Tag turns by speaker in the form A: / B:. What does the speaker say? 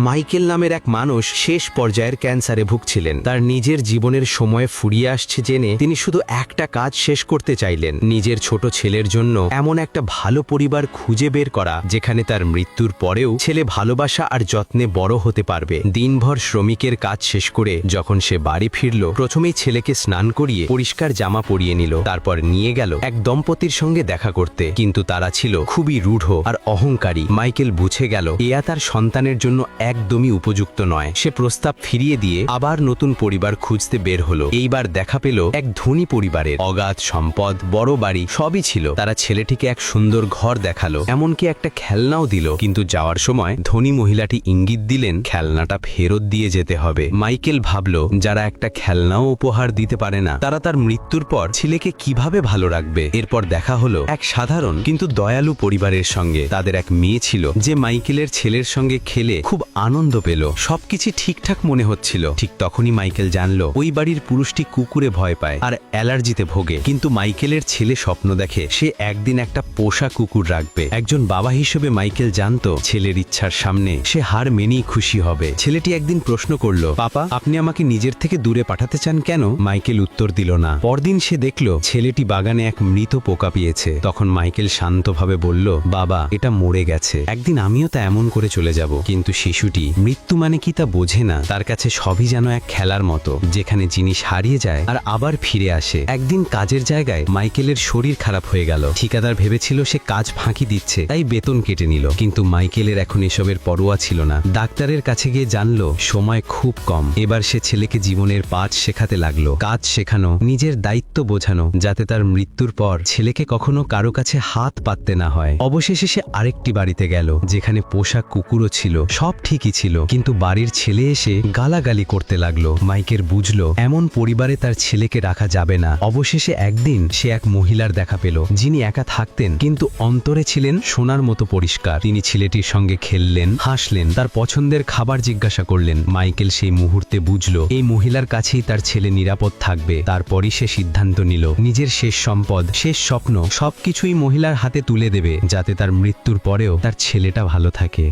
A: Michael নামের এক মানুষ শেষ পর্যায়ের ক্যান্সারে ভুগছিলেন। তার নিজের জীবনের সময় ফুরিয়ে আসছে জেনে তিনি শুধু একটা কাজ শেষ করতে চাইলেন, নিজের ছোট ছেলের জন্য এমন একটা ভালো পরিবার খুঁজে বের করা যেখানে তার মৃত্যুর পরেও ছেলে ভালোবাসা আর যত্নে বড় হতে পারবে। দিনভর শ্রমিকের কাজ শেষ করে যখন সে বাড়ি ফিরল, প্রথমেই ছেলেকে স্নান করিয়ে পরিষ্কার জামা পরিয়ে নিল, তারপর নিয়ে গেল এক দম্পতির সঙ্গে দেখা করতে। কিন্তু তারা ছিল খুবই রূঢ় আর অহংকারী। মাইকেল বুঝে গেল এয়া তার সন্তানের জন্য একদমই উপযুক্ত নয়। সে প্রস্তাব ফিরিয়ে দিয়ে আবার নতুন পরিবার খুঁজতে বের হলো। এইবার দেখা পেল এক ধনী পরিবারের, অগাধ সম্পদ, বড় বাড়ি সবই ছিল। তারা ছেলেটিকে এক সুন্দর ঘর দেখালো, এমনকি একটা খেলনাও দিল। কিন্তু যাওয়ার সময় ধনী মহিলাটি ইঙ্গিত দিলেন খেলনাটা ফেরত দিয়ে যেতে হবে। মাইকেল ভাবল, যারা একটা খেলনাও উপহার দিতে পারে না, তারা তার মৃত্যুর পর ছেলেকে কিভাবে ভালো রাখবে। এরপর দেখা হলো এক সাধারণ কিন্তু দয়ালু পরিবারের সঙ্গে। তাদের এক মেয়ে ছিল যে মাইকেলের ছেলের সঙ্গে খেলে খুব আনন্দ পেল। সবকিছু ঠিকঠাক মনে হচ্ছিল। ঠিক তখনই মাইকেল জানল ওই বাড়ির পুরুষটি কুকুরে ভয় পায় আর অ্যালার্জিতে ভোগে। কিন্তু মাইকেলের ছেলে স্বপ্ন দেখে সে একদিন একটা পোষা কুকুর রাখবে। একজন বাবা হিসেবে মাইকেল জানত ছেলের ইচ্ছার সামনে সে হার মেনেই খুশি হবে। ছেলেটি একদিন প্রশ্ন করল, পাপা, আপনি আমাকে নিজের থেকে দূরে পাঠাতে চান কেন? মাইকেল উত্তর দিল না। পরদিন সে দেখল ছেলেটি বাগানে এক মৃত পোকা পেয়েছে। তখন মাইকেল শান্তভাবে বলল, বাবা, এটা মরে গেছে, একদিন আমিও তা এমন করে চলে যাব। কিন্তু শিশুটি মৃত্যু মানে কি তা বোঝে না। তার কাছে সবই যেন এক খেলার মতো, যেখানে জিনিস হারিয়ে যায় আর আবার ফিরে আসে। একদিন কাজের জায়গায় মাইকেলের শরীর খারাপ হয়ে গেল। ঠিকাদার ভেবেছিল সে কাজ ফাঁকি দিচ্ছে, তাই বেতন কেটে নিল। কিন্তু মাইকেলের এখন এসবের পরোয়া ছিল না। ডাক্তারের কাছে গিয়ে জানলো সময় খুব কম। এবার সে ছেলেকে জীবনের পাঠ শেখাতে লাগলো। কাজ শেখানো, নিজের দায়িত্ব বোঝানো, যাতে তার মৃত্যুর পর ছেলেকে কখনো কারো কাছে হাত পাততে না হয়। অবশেষে সে আরেকটি বাড়িতে গেল, যেখানে পোষা কুকুরও ছিল। সব ঠিকই ছিল, কিন্তু বাড়ির ছেলে এসে গালাগালি করতে লাগলো। মাইকেল বুঝলো এমন পরিবারে তার ছেলেকে রাখা যাবে না। অবশেষে একদিন সে এক মহিলার দেখা পেল, যিনি একা থাকতেন কিন্তু অন্তরে ছিলেন সোনার মতো পরিষ্কার। তিনি ছেলেটির সঙ্গে খেললেন, হাসলেন, তার পছন্দের খাবার জিজ্ঞাসা করলেন। মাইকেল সেই মুহূর্তে বুঝলো এই মহিলার কাছেই তার ছেলে নিরাপদ থাকবে। তারপরই সে সিদ্ধান্ত নিল নিজের শেষ সম্পদ, শেষ স্বপ্ন সবকিছুই মহিলার হাতে তুলে দেবে, যাতে তার মৃত্যুর পরেও তার ছেলেটা ভালো থাকে।